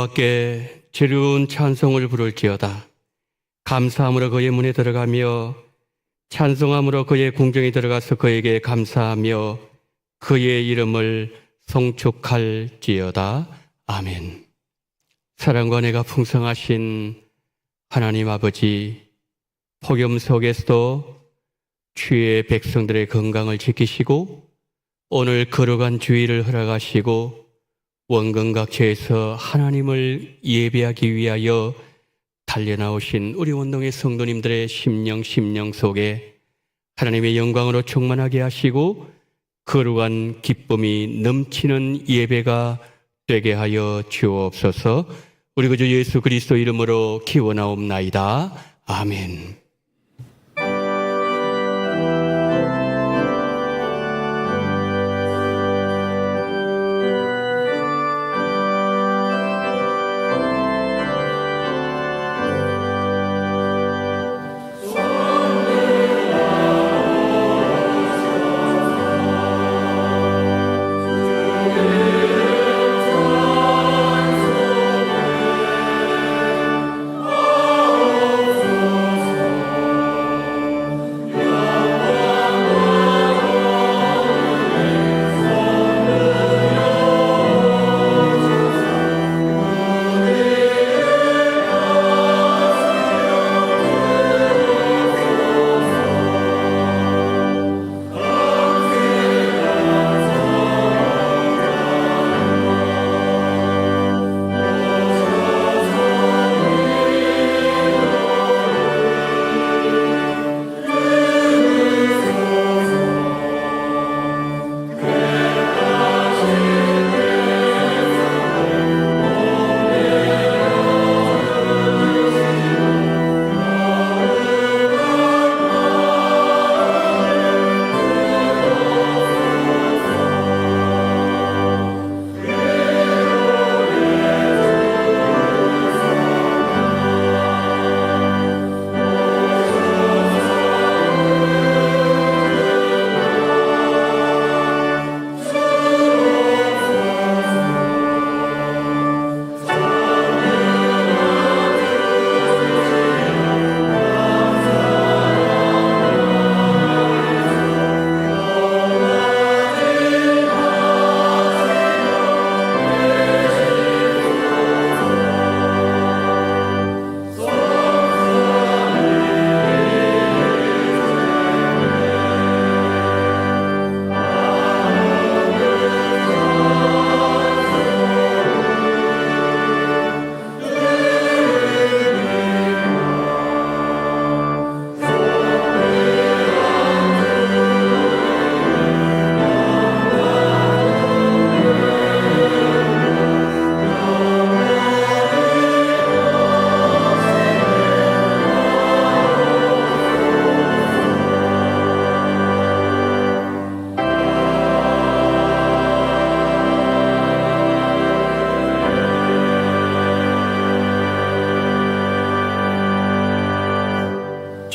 여호와께 지르운 찬송을 부를지어다. 감사함으로 그의 문에 들어가며 찬송함으로 그의 궁정에 들어가서 그에게 감사하며 그의 이름을 송축할지어다. 아멘. 사랑과 은혜가 풍성하신 하나님 아버지, 폭염 속에서도 주의 백성들의 건강을 지키시고 오늘 거룩한 주일을 허락하시고 원근 각처에서 하나님을 예배하기 위하여 달려나오신 우리 원동의 성도님들의 심령 속에 하나님의 영광으로 충만하게 하시고 거룩한 기쁨이 넘치는 예배가 되게 하여 주옵소서. 우리 구주 예수 그리스도 이름으로 기원하옵나이다. 아멘.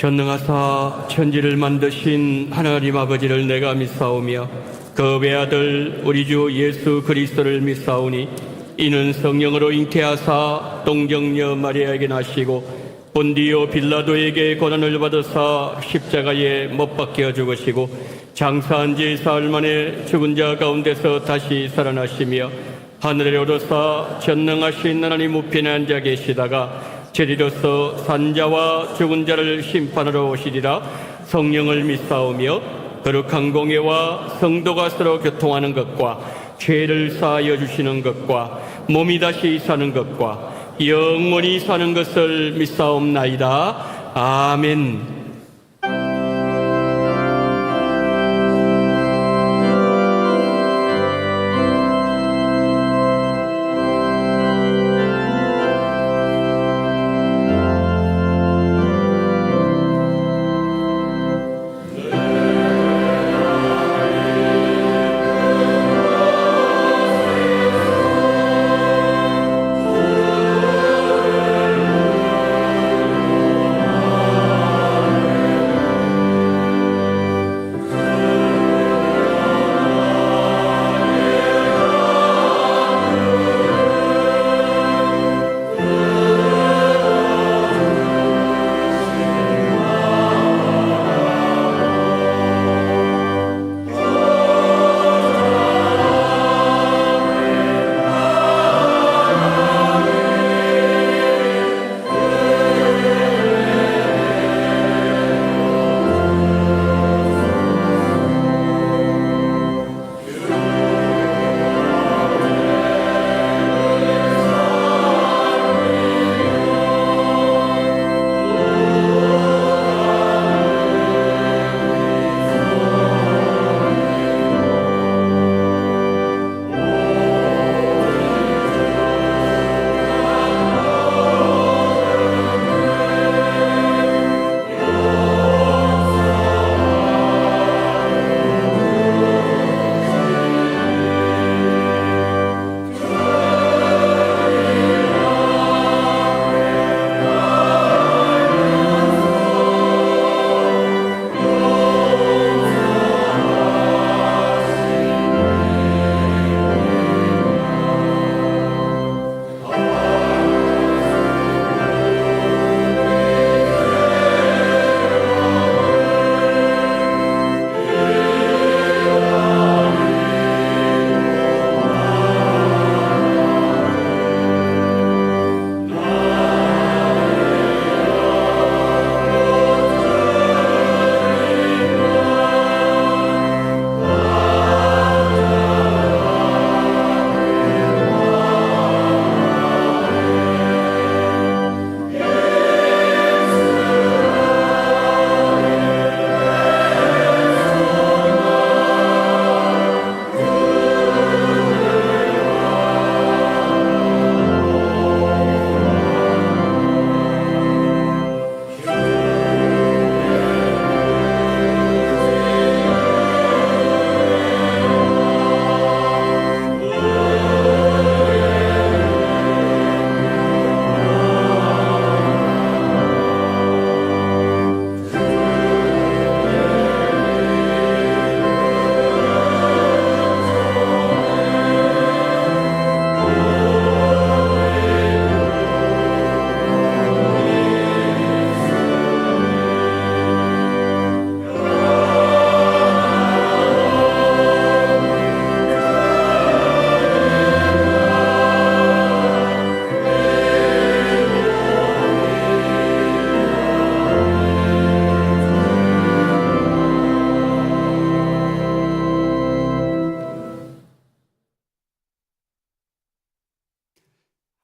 전능하사 천지를 만드신 하나님 아버지를 내가 믿사오며 그 외아들 우리 주 예수 그리스도를 믿사오니 이는 성령으로 잉태하사 동정녀 마리아에게 나시고 본디오 빌라도에게 고난을 받으사 십자가에 못 박혀 죽으시고 장사한 지 사흘 만에 죽은 자 가운데서 다시 살아나시며 하늘에 오르사 전능하신 하나님 우편에 앉아 계시다가 제리로서 산자와 죽은 자를 심판하러 오시리라. 성령을 믿사오며 거룩한 공예와 성도가 서로 교통하는 것과 죄를 사하여 주시는 것과 몸이 다시 사는 것과 영원히 사는 것을 믿사옵나이다. 아멘.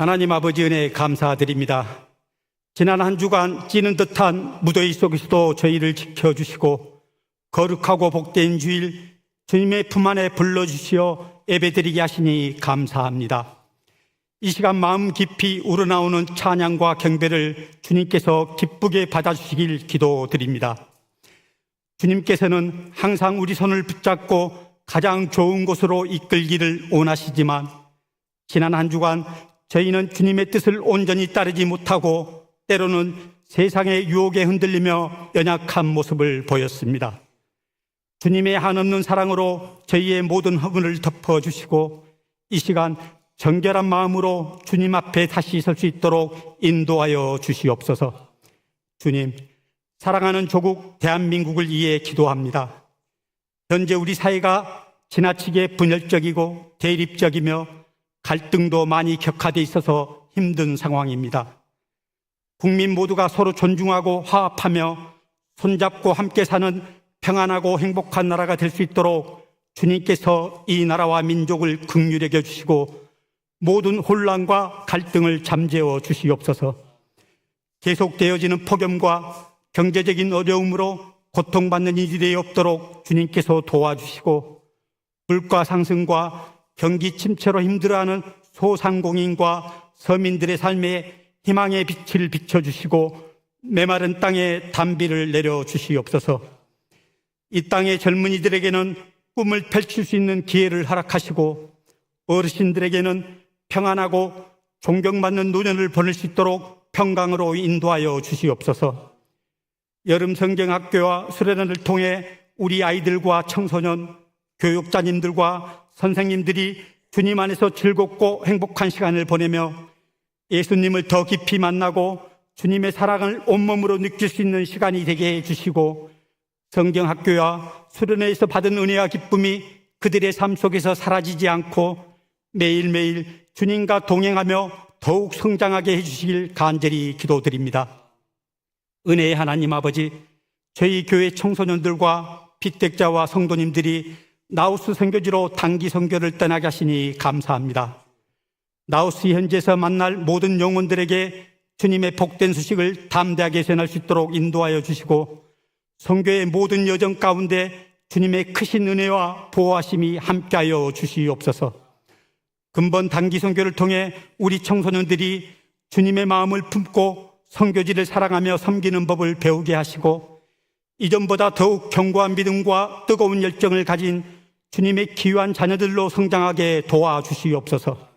하나님 아버지 은혜 감사드립니다. 지난 한 주간 찌는 듯한 무더위 속에서도 저희를 지켜주시고 거룩하고 복된 주일 주님의 품 안에 불러주시어 예배드리게 하시니 감사합니다. 이 시간 마음 깊이 우러나오는 찬양과 경배를 주님께서 기쁘게 받아주시길 기도드립니다. 주님께서는 항상 우리 손을 붙잡고 가장 좋은 곳으로 이끌기를 원하시지만 지난 한 주간 저희는 주님의 뜻을 온전히 따르지 못하고 때로는 세상의 유혹에 흔들리며 연약한 모습을 보였습니다. 주님의 한없는 사랑으로 저희의 모든 허물을 덮어주시고 이 시간 정결한 마음으로 주님 앞에 다시 설 수 있도록 인도하여 주시옵소서. 주님, 사랑하는 조국 대한민국을 위해 기도합니다. 현재 우리 사회가 지나치게 분열적이고 대립적이며 갈등도 많이 격화되어 있어서 힘든 상황입니다. 국민 모두가 서로 존중하고 화합하며 손잡고 함께 사는 평안하고 행복한 나라가 될 수 있도록 주님께서 이 나라와 민족을 긍휼히 여겨주시고 모든 혼란과 갈등을 잠재워 주시옵소서. 계속되어지는 폭염과 경제적인 어려움으로 고통받는 일이 없도록 주님께서 도와주시고 물가 상승과 경기 침체로 힘들어하는 소상공인과 서민들의 삶에 희망의 빛을 비춰주시고 메마른 땅에 단비를 내려주시옵소서. 이 땅의 젊은이들에게는 꿈을 펼칠 수 있는 기회를 허락하시고 어르신들에게는 평안하고 존경받는 노년을 보낼 수 있도록 평강으로 인도하여 주시옵소서. 여름 성경학교와 수련회를 통해 우리 아이들과 청소년, 교육자님들과 선생님들이 주님 안에서 즐겁고 행복한 시간을 보내며 예수님을 더 깊이 만나고 주님의 사랑을 온몸으로 느낄 수 있는 시간이 되게 해주시고 성경학교와 수련회에서 받은 은혜와 기쁨이 그들의 삶 속에서 사라지지 않고 매일매일 주님과 동행하며 더욱 성장하게 해주시길 간절히 기도드립니다. 은혜의 하나님 아버지, 저희 교회 청소년들과 빚택자와 성도님들이 나우스 선교지로 단기 선교를 떠나게 하시니 감사합니다. 나우스 현지에서 만날 모든 영혼들에게 주님의 복된 소식을 담대하게 전할 수 있도록 인도하여 주시고 선교의 모든 여정 가운데 주님의 크신 은혜와 보호하심이 함께하여 주시옵소서. 근본 단기 선교를 통해 우리 청소년들이 주님의 마음을 품고 선교지를 사랑하며 섬기는 법을 배우게 하시고 이전보다 더욱 견고한 믿음과 뜨거운 열정을 가진 주님의 귀한 자녀들로 성장하게 도와주시옵소서.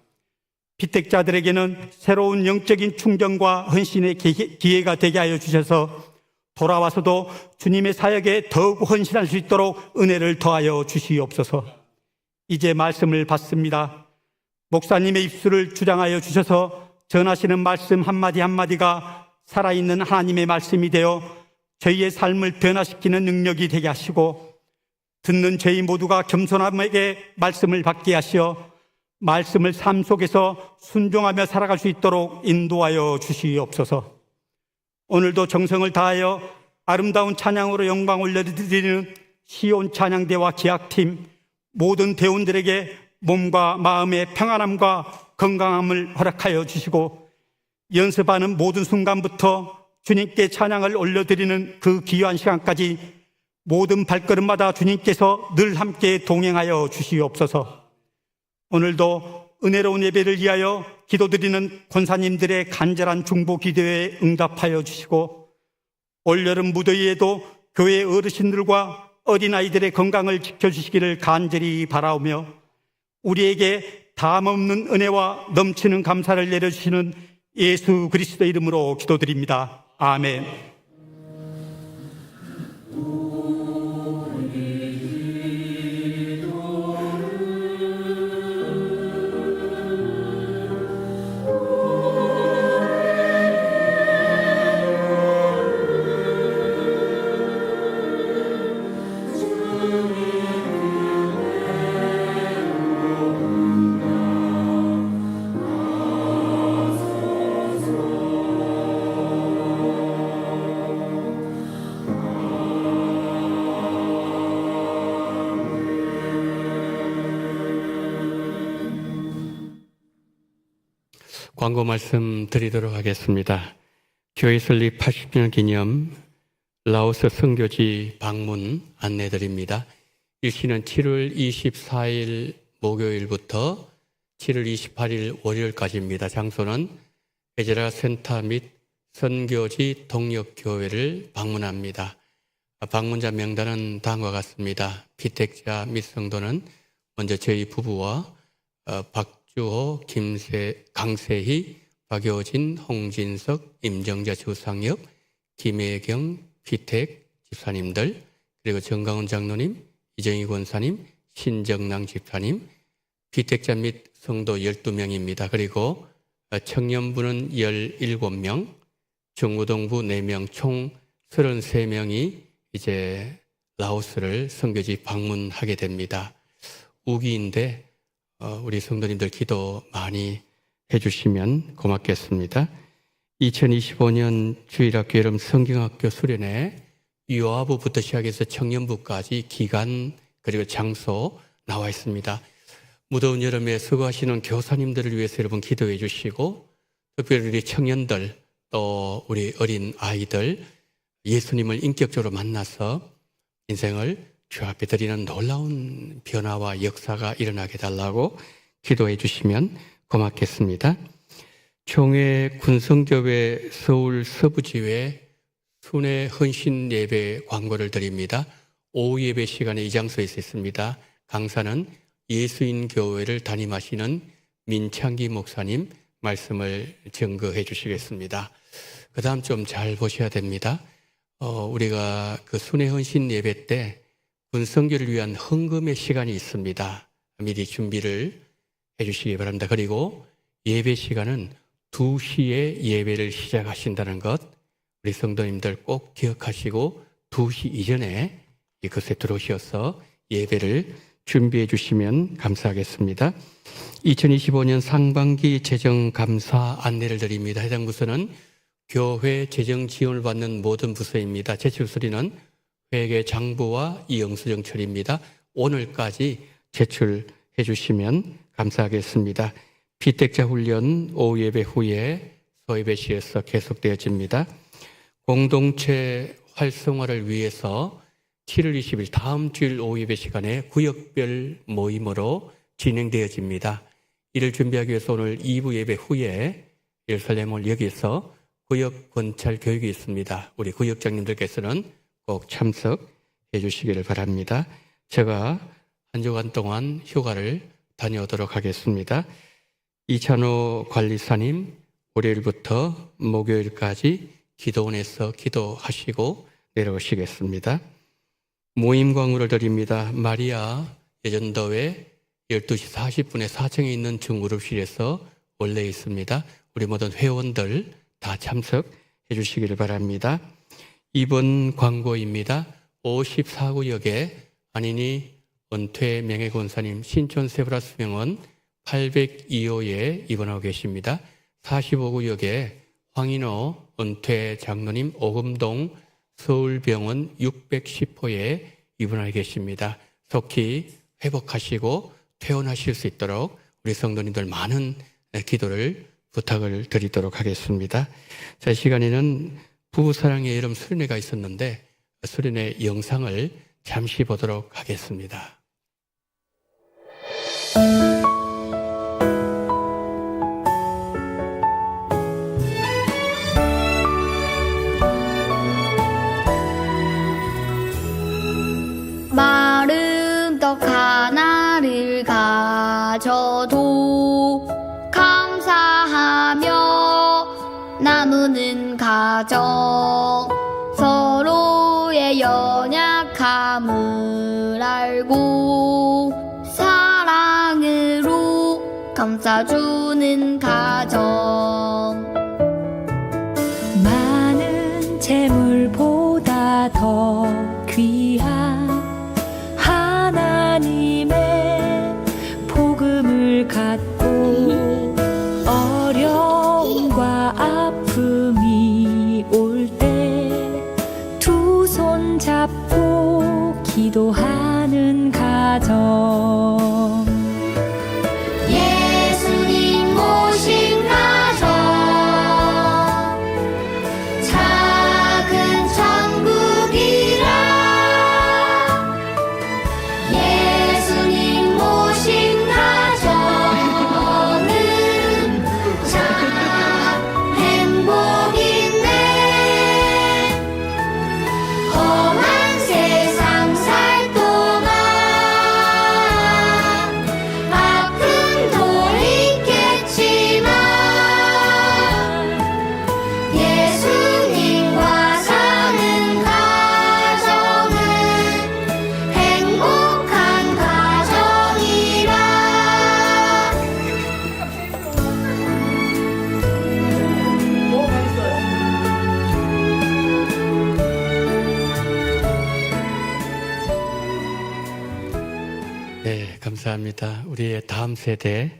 빚택자들에게는 새로운 영적인 충전과 헌신의 기회가 되게 하여 주셔서 돌아와서도 주님의 사역에 더욱 헌신할 수 있도록 은혜를 더하여 주시옵소서. 이제 말씀을 받습니다. 목사님의 입술을 주장하여 주셔서 전하시는 말씀 한마디 한마디가 살아있는 하나님의 말씀이 되어 저희의 삶을 변화시키는 능력이 되게 하시고 듣는 저희 모두가 겸손함에게 말씀을 받게 하시어 말씀을 삶 속에서 순종하며 살아갈 수 있도록 인도하여 주시옵소서. 오늘도 정성을 다하여 아름다운 찬양으로 영광 올려드리는 시온 찬양대와 기악팀 모든 대원들에게 몸과 마음의 평안함과 건강함을 허락하여 주시고 연습하는 모든 순간부터 주님께 찬양을 올려드리는 그 귀한 시간까지 모든 발걸음마다 주님께서 늘 함께 동행하여 주시옵소서. 오늘도 은혜로운 예배를 위하여 기도드리는 권사님들의 간절한 중보 기도에 응답하여 주시고 올여름 무더위에도 교회 어르신들과 어린아이들의 건강을 지켜주시기를 간절히 바라오며 우리에게 담없는 은혜와 넘치는 감사를 내려주시는 예수 그리스도 이름으로 기도드립니다. 아멘. 광고 말씀 드리도록 하겠습니다. 교회 설립 80주년 기념 라오스 선교지 방문 안내드립니다. 일시는 7월 24일 목요일부터 7월 28일 월요일까지입니다. 장소는 에제라 센터 및 선교지 동력교회를 방문합니다. 방문자 명단은 다음과 같습니다. 피택자 및 성도는 먼저 저희 부부와 박주호, 강세희, 박효진, 홍진석, 임정자, 주상엽, 김혜경, 피택 집사님들, 그리고 정강훈 장로님, 이정희 권사님, 신정랑 집사님, 피택자 및 성도 12명입니다. 그리고 청년부는 17명, 중고등부 4명, 총 33명이 이제 라오스를 선교지 방문하게 됩니다. 우기인데 우리 성도님들 기도 많이 해주시면 고맙겠습니다. 2025년 주일학교 여름 성경학교 수련회 유아부부터 시작해서 청년부까지 기간 그리고 장소 나와 있습니다. 무더운 여름에 수고하시는 교사님들을 위해서 여러분 기도해 주시고, 특별히 우리 청년들 또 우리 어린 아이들 예수님을 인격적으로 만나서 인생을 주 앞에 드리는 놀라운 변화와 역사가 일어나게 달라고 기도해 주시면 고맙겠습니다. 총회 군성교회 서울 서부지회 순회 헌신 예배 광고를 드립니다. 오후 예배 시간에 이 장소에 있습니다. 강사는 예수인 교회를 담임하시는 민창기 목사님 말씀을 증거해 주시겠습니다. 그 다음 좀 잘 보셔야 됩니다. 우리가 그 순회 헌신 예배 때 군성교를 위한 헌금의 시간이 있습니다. 미리 준비를 해 주시기 바랍니다. 그리고 예배 시간은 2시에 예배를 시작하신다는 것 우리 성도님들 꼭 기억하시고 2시 이전에 이곳에 들어오셔서 예배를 준비해 주시면 감사하겠습니다. 2025년 상반기 재정감사 안내를 드립니다. 해당 부서는 교회 재정 지원을 받는 모든 부서입니다. 제출 서류는 회계 장부와 이영수정처리입니다. 오늘까지 제출해 주시면 감사하겠습니다. 피택자 훈련 오후 예배 후에 소예배실에서 계속되어집니다. 공동체 활성화를 위해서 7월 20일 다음 주일 오후 예배 시간에 구역별 모임으로 진행되어집니다. 이를 준비하기 위해서 오늘 2부 예배 후에 예루살렘을 여기서 구역 권찰 교육이 있습니다. 우리 구역장님들께서는 꼭 참석해 주시기를 바랍니다. 제가 한 주간 동안 휴가를 다녀오도록 하겠습니다. 이찬호 관리사님 월요일부터 목요일까지 기도원에서 기도하시고 내려오시겠습니다. 모임 광고를 드립니다. 마리아 예전도회 12시 40분에 4층에 있는 중그룹실에서 원래 있습니다. 우리 모든 회원들 다 참석해 주시기를 바랍니다. 이번 광고입니다. 54구역에 안인이 은퇴 명예권사님 신촌 세브라스병원 802호에 입원하고 계십니다. 45구역에 황인호 은퇴 장로님 오금동 서울병원 610호에 입원하고 계십니다. 속히 회복하시고 퇴원하실 수 있도록 우리 성도님들 많은 기도를 부탁을 드리도록 하겠습니다. 자, 이 시간에는 부부사랑의 여름 수련회가 있었는데 수련회 영상을 잠시 보도록 하겠습니다. 마른 떡 하나를 가져도 감사하며 나누는 가정 서로의 연약함을 알고 사랑으로 감싸주는 가정 많은 재물보다 더 귀한 하나님의 복음을 갖고 어려움과 아픔이 올 때 두 손 잡고 기도하는 가정 예수님 모신 가정 감사합니다. 우리의 다음 세대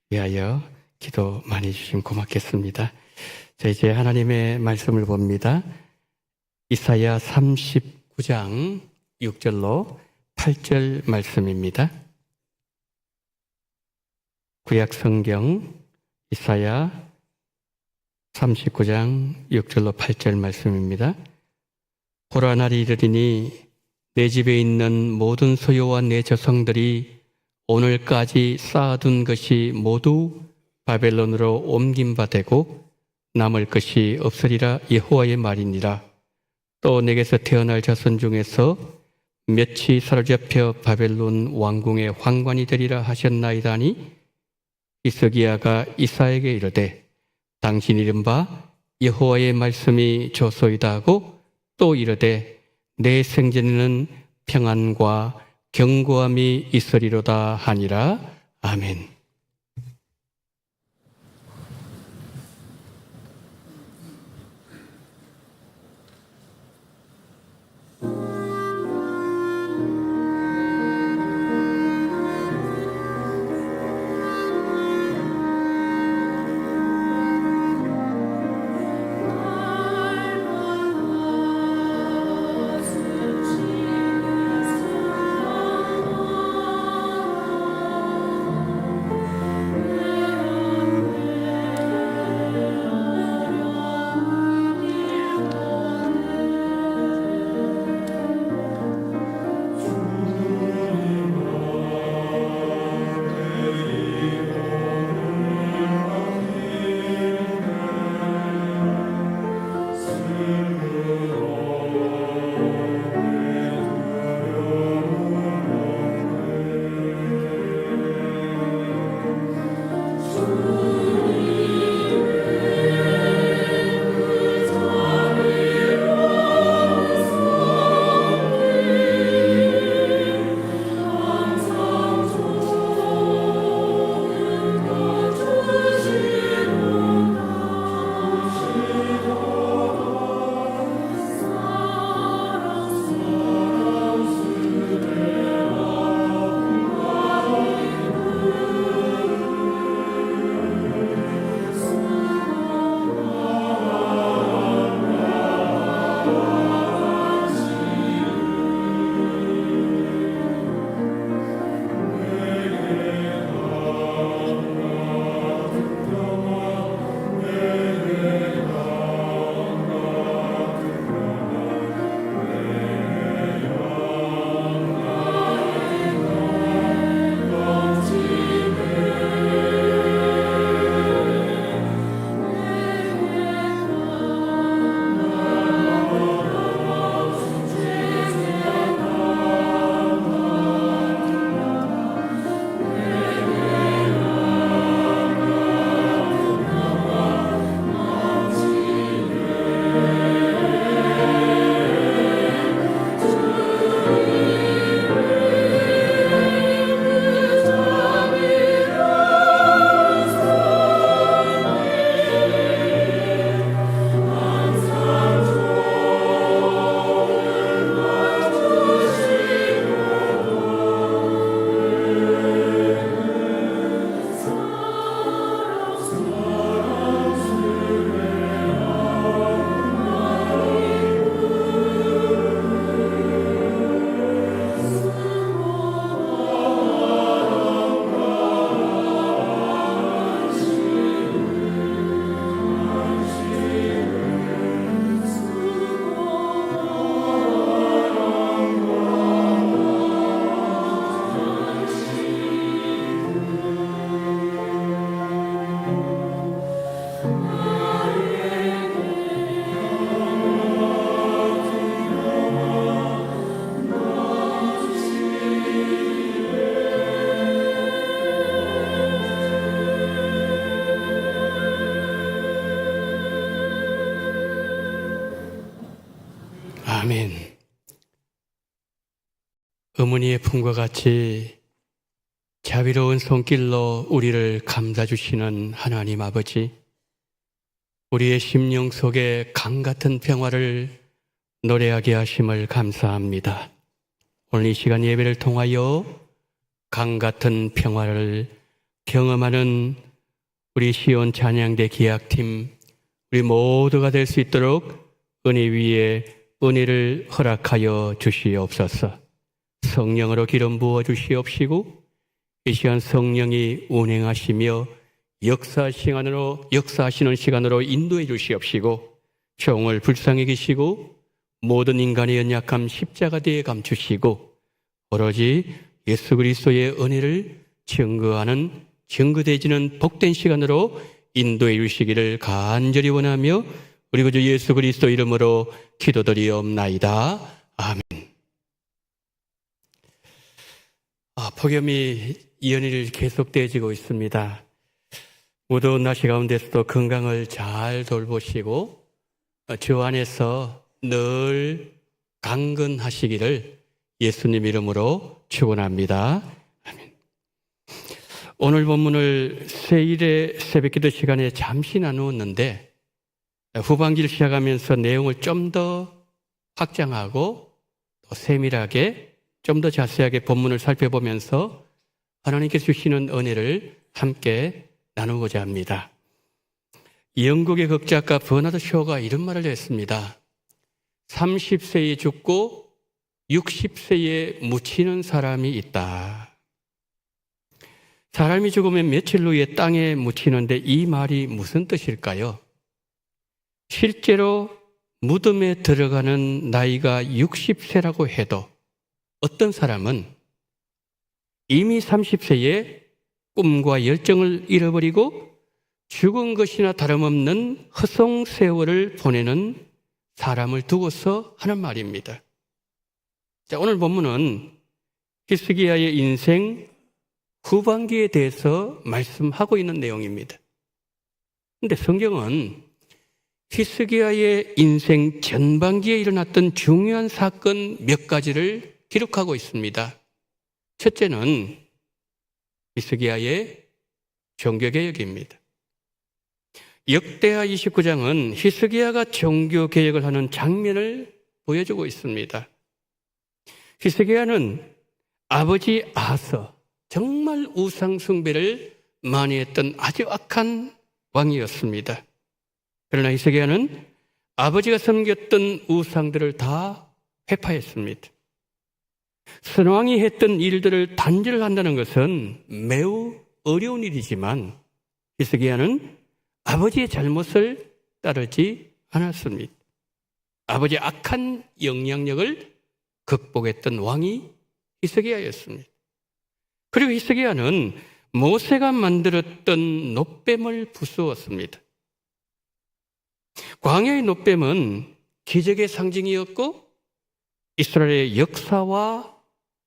위하여 기도 많이 해주시면 고맙겠습니다. 자, 이제 하나님의 말씀을 봅니다. 이사야 39장 6절로 8절 말씀입니다. 구약 성경 이사야 39장 6절로 8절 말씀입니다. 보라, 날이 이르리니 내 집에 있는 모든 소유와 내 저성들이 오늘까지 쌓아둔 것이 모두 바벨론으로 옮김바 되고 남을 것이 없으리라. 여호와의 말이니라. 또 내게서 태어날 자손 중에서 몇이 사로잡혀 바벨론 왕궁의 황관이 되리라 하셨나이다 하니 히스기야가 이사야에게 이르되 당신 이른바 여호와의 말씀이 좋소이다 하고 또 이르되 내 생전에는 평안과 견고함이 있으리로다 하니라. 아멘. 아멘. 어머니의 품과 같이 자비로운 손길로 우리를 감싸주시는 하나님 아버지, 우리의 심령 속에 강 같은 평화를 노래하게 하심을 감사합니다. 오늘 이 시간 예배를 통하여 강 같은 평화를 경험하는 우리 시온 찬양대 기악팀, 우리 모두가 될 수 있도록 은혜 위에 은혜를 허락하여 주시옵소서. 성령으로 기름 부어 주시옵시고 이 시간 성령이 운행하시며 역사하시는 시간으로 인도해 주시옵시고 종을 불쌍히 계시고 모든 인간의 연약함 십자가대에 감추시고 오로지 예수 그리스도의 은혜를 증거하는 증거되지는 복된 시간으로 인도해 주시기를 간절히 원하며 우리 구주 예수 그리스도 이름으로 기도드리옵나이다. 아멘. 폭염이 연일 계속되어지고 있습니다. 무더운 날씨 가운데서도 건강을 잘 돌보시고 주 안에서 늘 강건하시기를 예수님 이름으로 축원합니다. 아멘. 오늘 본문을 세일의 새벽기도 시간에 잠시 나누었는데 후반기를 시작하면서 내용을 좀 더 확장하고 더 세밀하게 좀 더 자세하게 본문을 살펴보면서 하나님께서 주시는 은혜를 함께 나누고자 합니다. 영국의 극작가 버나드 쇼가 이런 말을 했습니다. 30세에 죽고 60세에 묻히는 사람이 있다. 사람이 죽으면 며칠 후에 땅에 묻히는데 이 말이 무슨 뜻일까요? 실제로 무덤에 들어가는 나이가 60세라고 해도 어떤 사람은 이미 30세에 꿈과 열정을 잃어버리고 죽은 것이나 다름없는 허송 세월을 보내는 사람을 두고서 하는 말입니다. 자, 오늘 본문은 히스기야의 인생 후반기에 대해서 말씀하고 있는 내용입니다. 그런데 성경은 히스기야의 인생 전반기에 일어났던 중요한 사건 몇 가지를 기록하고 있습니다. 첫째는 히스기야의 종교개혁입니다. 역대하 29장은 히스기야가 종교개혁을 하는 장면을 보여주고 있습니다. 히스기야는 아버지 아하스, 정말 우상숭배를 많이 했던 아주 악한 왕이었습니다. 그러나 히스기야는 아버지가 섬겼던 우상들을 다 회파했습니다. 선왕이 했던 일들을 단절한다는 것은 매우 어려운 일이지만 히스기야는 아버지의 잘못을 따르지 않았습니다. 아버지의 악한 영향력을 극복했던 왕이 히스기야였습니다. 그리고 히스기야는 모세가 만들었던 놋뱀을 부수었습니다. 광야의 놋뱀은 기적의 상징이었고 이스라엘의 역사와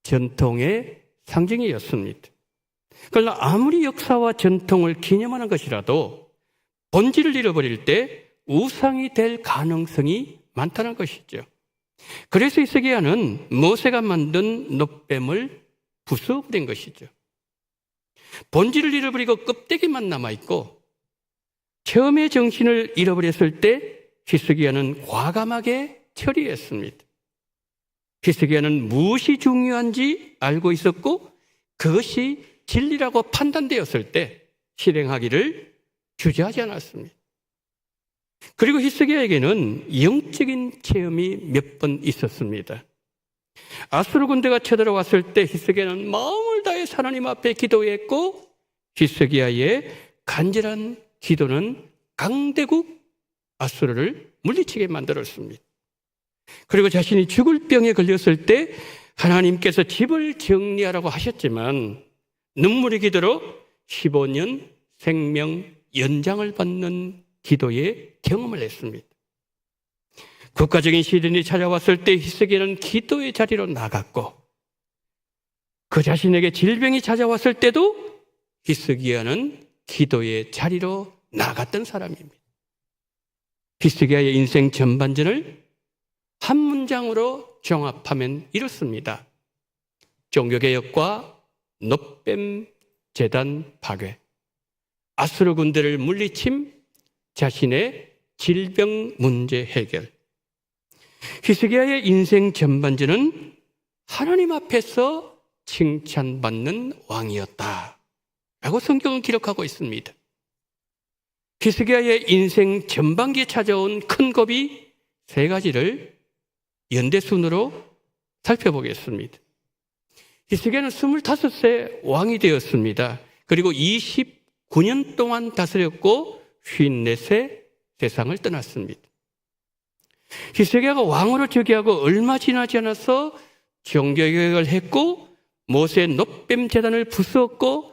전통의 상징이었습니다. 그러나 아무리 역사와 전통을 기념하는 것이라도 본질을 잃어버릴 때 우상이 될 가능성이 많다는 것이죠. 그래서 히스기야는 모세가 만든 놋뱀을 부숴버린 것이죠. 본질을 잃어버리고 껍데기만 남아있고 처음에 정신을 잃어버렸을 때 히스기야는 과감하게 처리했습니다. 히스기야는 무엇이 중요한지 알고 있었고 그것이 진리라고 판단되었을 때 실행하기를 주저하지 않았습니다. 그리고 히스기야에게는 영적인 체험이 몇 번 있었습니다. 아수르 군대가 쳐들어왔을 때 히스기야는 마음을 다해 하나님 앞에 기도했고 히스기야의 간절한 기도는 강대국 아수르를 물리치게 만들었습니다. 그리고 자신이 죽을 병에 걸렸을 때 하나님께서 집을 정리하라고 하셨지만 눈물의 기도로 15년 생명 연장을 받는 기도의 경험을 했습니다. 국가적인 시련이 찾아왔을 때 히스기야는 기도의 자리로 나갔고 그 자신에게 질병이 찾아왔을 때도 히스기야는 기도의 자리로 나갔던 사람입니다. 히스기야의 인생 전반전을 한 문장으로 종합하면 이렇습니다. 종교개혁과 놋뱀 제단 파괴, 아수르 군대를 물리침, 자신의 질병 문제 해결. 히스기야의 인생 전반전은 하나님 앞에서 칭찬받는 왕이었다 라고 성경은 기록하고 있습니다. 히스기야의 인생 전반기에 찾아온 큰 고비 세 가지를 연대순으로 살펴보겠습니다. 히스기야는 25세 왕이 되었습니다. 그리고 29년 동안 다스렸고 54세 세상을 떠났습니다. 히스기야가 왕으로 즉위하고 얼마 지나지 않아서 종교개혁을 했고 모세 놋뱀 제단을 부수었고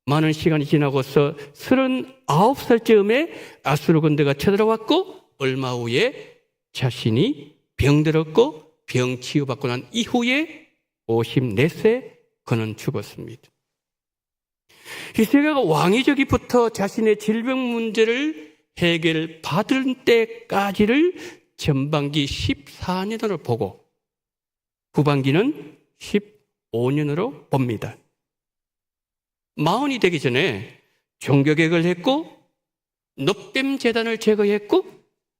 많은 시간이 지나고서 39살 즈음에 아수르 군대가 쳐들어왔고 얼마 후에 자신이 병들었고 병 치유받고 난 이후에 54세 그는 죽었습니다. 히스기야가 왕위 즉위부터 자신의 질병 문제를 해결받을 때까지를 전반기 14년으로 보고 후반기는 15년으로 봅니다. 40이 되기 전에 종교개혁을 했고 놋뱀 제단을 제거했고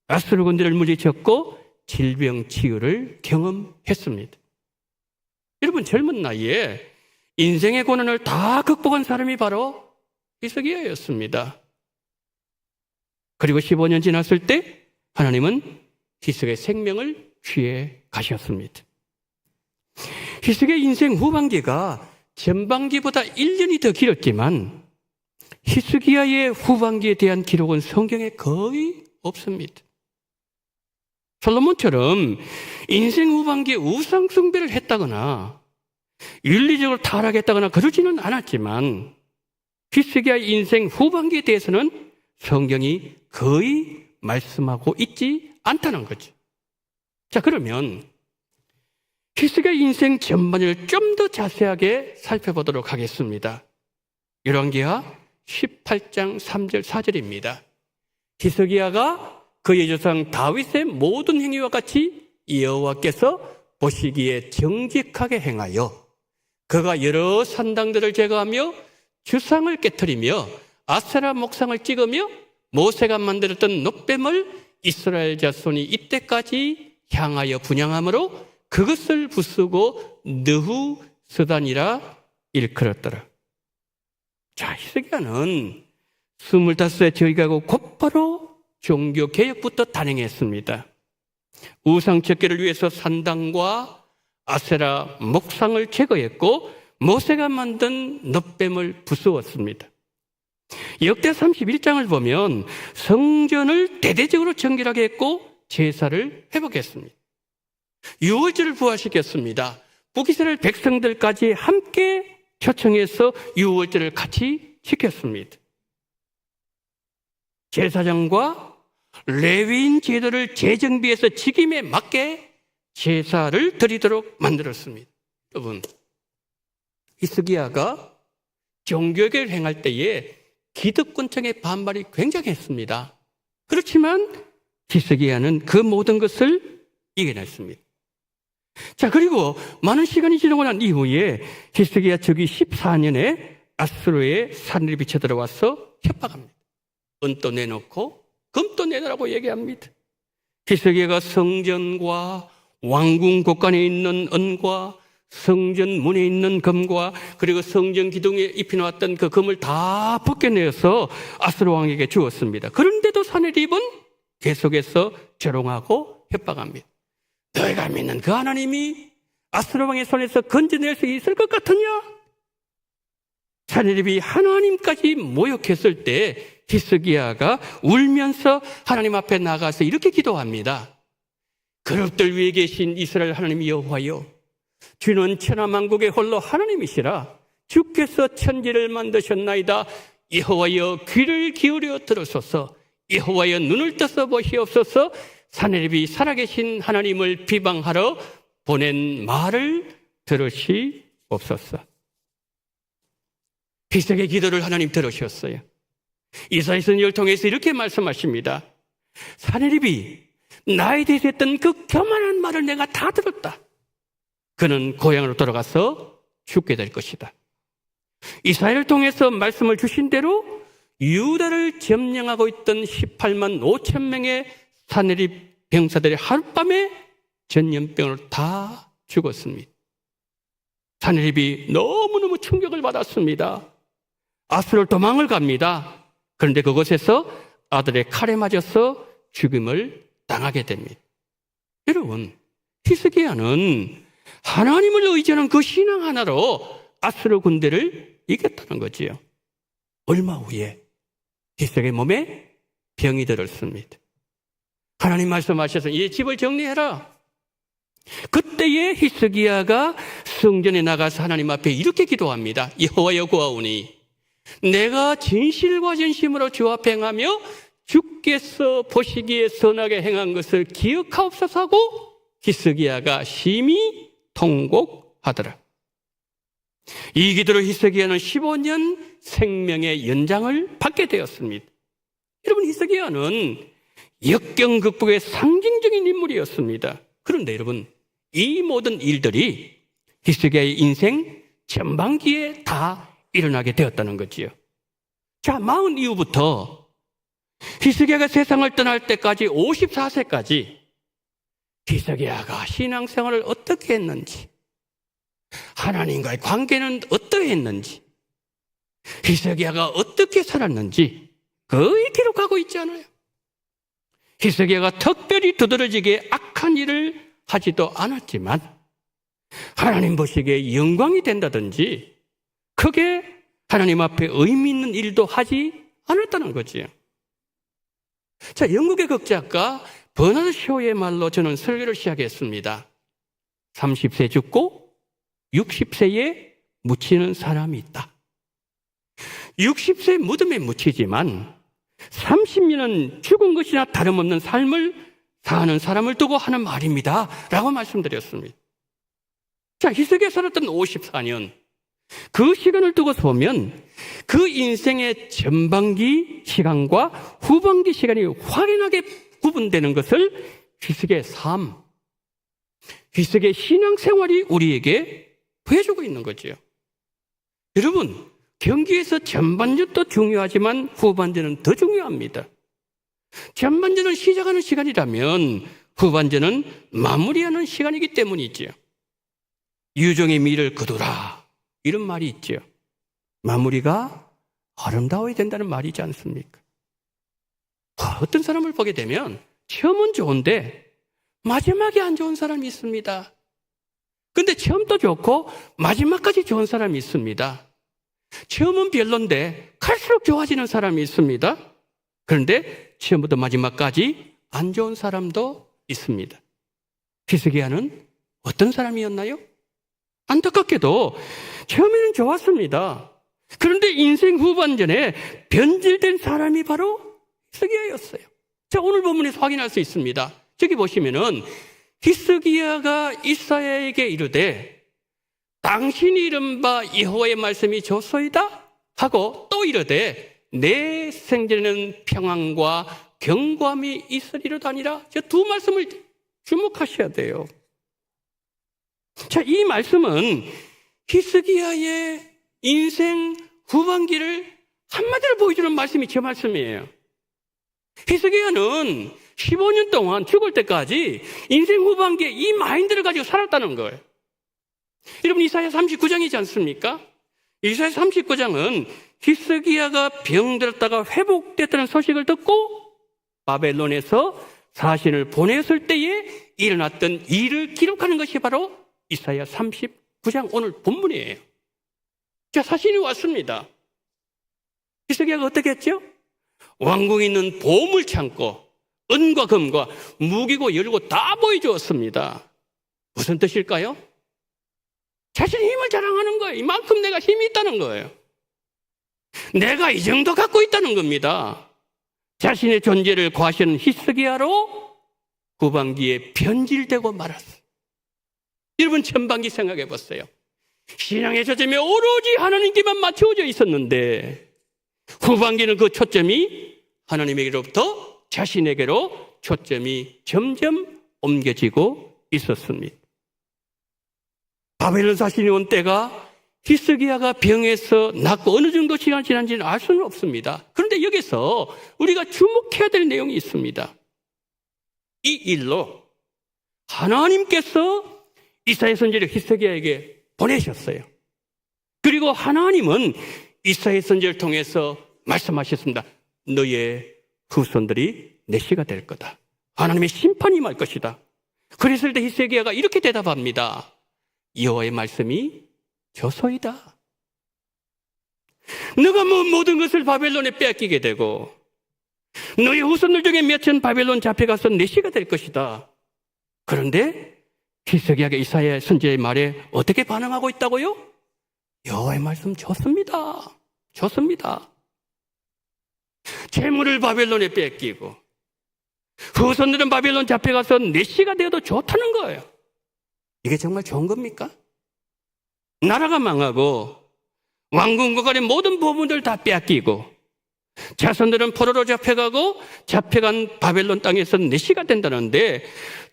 아수르 군대를 물리쳤고 질병 치유를 경험했습니다. 여러분 젊은 나이에 인생의 고난을 다 극복한 사람이 바로 히스기야였습니다. 그리고 15년 지났을 때 하나님은 히스기야의 생명을 취해 가셨습니다. 히스기야 인생 후반기가 전반기보다 1년이 더 길었지만 히스기야의 후반기에 대한 기록은 성경에 거의 없습니다. 솔로몬처럼 인생 후반기에 우상 숭배를 했다거나 윤리적으로 타락했다거나 그러지는 않았지만 히스기야의 인생 후반기에 대해서는 성경이 거의 말씀하고 있지 않다는 거죠. 자, 그러면 히스기야 인생 전반을 좀 더 자세하게 살펴보도록 하겠습니다. 열왕기하 18장 3절 4절입니다. 히스기야가 그의 조상 다윗의 모든 행위와 같이 여호와께서 보시기에 정직하게 행하여 그가 여러 산당들을 제거하며 주상을 깨뜨리며 아세라 목상을 찍으며 모세가 만들었던 놋뱀을 이스라엘 자손이 이때까지 향하여 분향함으로 그것을 부수고 느후스단이라 일컬었더라. 자, 히스기야는 25세 즉위하고 곧바로 종교개혁부터 단행했습니다. 우상척계를 위해서 산당과 아세라 목상을 제거했고 모세가 만든 놋뱀을 부수었습니다. 역대 31장을 보면 성전을 대대적으로 정결하게 했고 제사를 회복했습니다. 유월절을 부활시켰습니다. 북이스라엘 백성들까지 함께 초청해서 유월절을 같이 지켰습니다. 제사장과 레위인 제도를 재정비해서 직임에 맞게 제사를 드리도록 만들었습니다. 여러분, 히스기야가 종교개혁을 행할 때에 기득권층의 반발이 굉장했습니다. 그렇지만 히스기야는 그 모든 것을 이겨냈습니다. 자, 그리고 많은 시간이 지나고 난 이후에 히스기야 즉위 14년에 아수르의 산리비 쳐들어와서 협박합니다. 은도 내놓고 금도 내놓으라고 얘기합니다. 히스기야가 성전과 왕궁 곳간에 있는 은과 성전 문에 있는 금과 그리고 성전 기둥에 입혀놓았던 그 금을 다 벗겨내어서 아수르 왕에게 주었습니다. 그런데도 산헤립은 계속해서 조롱하고 협박합니다. 너희가 믿는 그 하나님이 아수르 왕의 손에서 건져낼 수 있을 것 같으냐? 산헤립이 하나님까지 모욕했을 때 히스기야가 울면서 하나님 앞에 나가서 이렇게 기도합니다. 그릇들 위에 계신 이스라엘 하나님 여호와여, 주는 천하만국의 홀로 하나님이시라. 주께서 천지를 만드셨나이다. 여호와여, 귀를 기울여 들으소서. 여호와여, 눈을 떠서 보시옵소서. 산헤립이 살아계신 하나님을 비방하러 보낸 말을 들으시옵소서. 히스기야의 기도를 하나님 들으셨어요. 이사야 선지자를 통해서 이렇게 말씀하십니다. 산헤립이 나에 대해서 했던 그 교만한 말을 내가 다 들었다. 그는 고향으로 돌아가서 죽게 될 것이다. 이사야를 통해서 말씀을 주신 대로 유다를 점령하고 있던 18만 5천 명의 산헤립 병사들이 하룻밤에 전염병으로 다 죽었습니다. 사내립이 너무너무 충격을 받았습니다. 아수르 도망을 갑니다. 그런데 그곳에서 아들의 칼에 맞아서 죽임을 당하게 됩니다. 여러분, 히스기야는 하나님을 의지하는 그 신앙 하나로 아수르 군대를 이겼다는 거지요. 얼마 후에 히스기야의 몸에 병이 들었습니다. 하나님 말씀하셔서 이 집을 정리해라. 그때에 히스기야가 성전에 나가서 하나님 앞에 이렇게 기도합니다. 여호와여 구하오니 내가 진실과 진심으로 주 앞에 행하며 주께서 보시기에 선하게 행한 것을 기억하옵소서 하고 히스기야가 심히 통곡하더라. 이 기도로 히스기야는 15년 생명의 연장을 받게 되었습니다. 여러분, 히스기야는 역경 극복의 상징적인 인물이었습니다. 그런데 여러분, 이 모든 일들이 히스기야의 인생 전반기에 다 일어나게 되었다는 거지요. 자, 40 이후부터 히스기야가 세상을 떠날 때까지 54세까지 히스기야가 신앙생활을 어떻게 했는지, 하나님과의 관계는 어떻게 했는지, 히스기야가 어떻게 살았는지 거의 기록하고 있잖아요. 히스기야가 특별히 두드러지게 악한 일을 하지도 않았지만 하나님 보시기에 영광이 된다든지 크게 하나님 앞에 의미 있는 일도 하지 않았다는 거지요. 자, 영국의 극작가 버나드 쇼의 말로 저는 설교를 시작했습니다. 30세 죽고 60세에 묻히는 사람이 있다. 60세 무덤에 묻히지만 30년은 죽은 것이나 다름없는 삶을 사는 사람을 두고 하는 말입니다 라고 말씀드렸습니다. 자, 히스기야 살았던 54년, 그 시간을 두고서 보면 그 인생의 전반기 시간과 후반기 시간이 확연하게 구분되는 것을 히스기야의 삶, 히스기야의 신앙생활이 우리에게 보여주고 있는 거죠. 여러분, 경기에서 전반전도 중요하지만 후반전은 더 중요합니다. 전반전은 시작하는 시간이라면 후반전은 마무리하는 시간이기 때문이죠. 유종의 미를 거두라, 이런 말이 있죠. 마무리가 아름다워야 된다는 말이지 않습니까? 어떤 사람을 보게 되면 처음은 좋은데 마지막이 안 좋은 사람이 있습니다. 근데 처음도 좋고 마지막까지 좋은 사람이 있습니다. 처음은 별론데 갈수록 좋아지는 사람이 있습니다. 그런데 처음부터 마지막까지 안 좋은 사람도 있습니다. 히스기야는 어떤 사람이었나요? 안타깝게도 처음에는 좋았습니다. 그런데 인생 후반전에 변질된 사람이 바로 히스기야였어요. 자, 오늘 본문에서 확인할 수 있습니다. 저기 보시면은 히스기야가 이사야에게 이르되 당신이 이른 바 여호와의 말씀이 좋소이다 하고 또 이르되 내 생전에는 평안과 경고함이 있으리로다니라. 저 두 말씀을 주목하셔야 돼요. 자, 이 말씀은 히스기야의 인생 후반기를 한마디로 보여주는 말씀이 저 말씀이에요. 히스기야는 15년 동안 죽을 때까지 인생 후반기에 이 마인드를 가지고 살았다는 거예요. 여러분, 이사야 39장이지 않습니까? 이사야 39장은 히스기야가 병들었다가 회복됐다는 소식을 듣고 바벨론에서 사신을 보냈을 때에 일어났던 일을 기록하는 것이 바로 이사야 39장 오늘 본문이에요. 자, 사신이 왔습니다. 히스기야가 어떻게 했죠? 왕궁에 있는 보물 창고, 은과 금과 무기고 열고 다 보여주었습니다. 무슨 뜻일까요? 자신의 힘을 자랑하는 거예요. 이만큼 내가 힘이 있다는 거예요. 내가 이 정도 갖고 있다는 겁니다. 자신의 존재를 과시하는 히스기야로 후반기에 변질되고 말았어요. 여러분, 전반기 생각해 보세요. 신앙의 초점이 오로지 하나님께만 맞춰져 있었는데 후반기는 그 초점이 하나님에게로부터 자신에게로 초점이 점점 옮겨지고 있었습니다. 바벨론 사신이 온 때가 히스기야가 병에서 낫고 어느 정도 시간 지난지는 알 수는 없습니다. 그런데 여기서 우리가 주목해야 될 내용이 있습니다. 이 일로 하나님께서 이사야 선지자 히스기야에게 보내셨어요. 그리고 하나님은 이사야 선지자를 통해서 말씀하셨습니다. 너의 후손들이 내 씨가 될 거다. 하나님의 심판이 임할 것이다. 그랬을 때 히스기야가 이렇게 대답합니다. 여호와의 말씀이 저소이다. 너가 모든 것을 바벨론에 빼앗기게 되고 너의 후손들 중에 몇천 바벨론 잡혀가서 내 씨가 될 것이다. 그런데 히스기야가 이사야 선지자의 말에 어떻게 반응하고 있다고요? 여호와의 말씀 좋습니다. 좋습니다. 재물을 바벨론에 뺏기고 후손들은 바벨론 잡혀가서 내 씨가 되어도 좋다는 거예요. 이게 정말 좋은 겁니까? 나라가 망하고 왕궁 간의 모든 보물들 다 빼앗기고 자손들은 포로로 잡혀가고 잡혀간 바벨론 땅에서 내 씨가 된다는데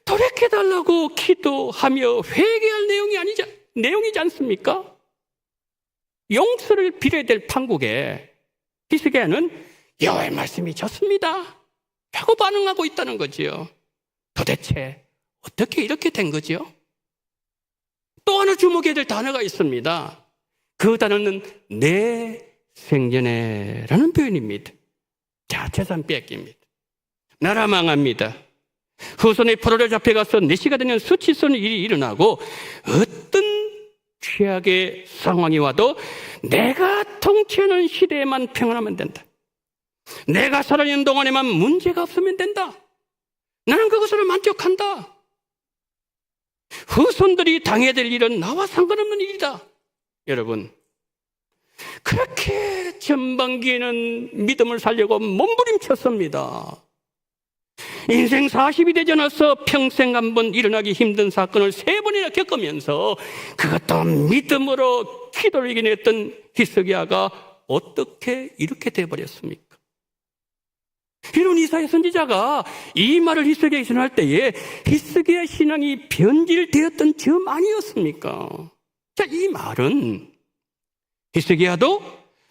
돌이켜달라고 기도하며 회개할 내용이지 않습니까? 용서를 빌어야 될 판국에 히스기야는 여호와의 말씀이 좋습니다 라고 반응하고 있다는 거지요. 도대체 어떻게 이렇게 된 거죠? 또 하나 주목해야 될 단어가 있습니다. 그 단어는 내 생전에라는 표현입니다. 자, 재산 뺏깁니다. 나라 망합니다. 후손의 포로로 잡혀가서 내 씨가 되는 수치스러운 일이 일어나고 어떤 최악의 상황이 와도 내가 통치하는 시대에만 평안하면 된다. 내가 살아있는 동안에만 문제가 없으면 된다. 나는 그것으로 만족한다. 후손들이 당해야 될 일은 나와 상관없는 일이다. 여러분, 그렇게 전반기에는 믿음을 살려고 몸부림쳤습니다. 인생 40이 되지 않아서 평생 한번 일어나기 힘든 사건을 3번이나 겪으면서 그것도 믿음으로 기도를 이겨냈던 히스기야가 어떻게 이렇게 돼버렸습니까? 이런 이사야 선지자가 이 말을 히스기야에 전할 때에 히스기야 신앙이 변질되었던 점 아니었습니까? 자, 이 말은 히스기야도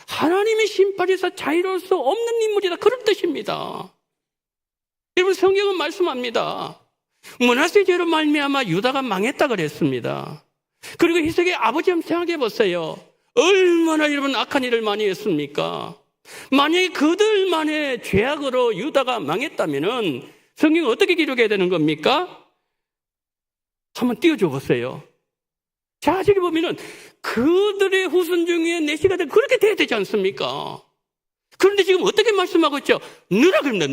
하나님의 심판에서 자유로울 수 없는 인물이다, 그런 뜻입니다. 여러분, 성경은 말씀합니다. 므낫세 죄로 말미암아 유다가 망했다 그랬습니다. 그리고 히스기야 아버지 한번 생각해 보세요. 얼마나 여러분 악한 일을 많이 했습니까? 만약에 그들만의 죄악으로 유다가 망했다면은 성경은 어떻게 기록해야 되는 겁니까? 한번 띄워줘 보세요. 자, 저기 보면은 그들의 후손 중에 내 씨가 그렇게 돼야 되지 않습니까? 그런데 지금 어떻게 말씀하고 있죠? 너라 그럽니다.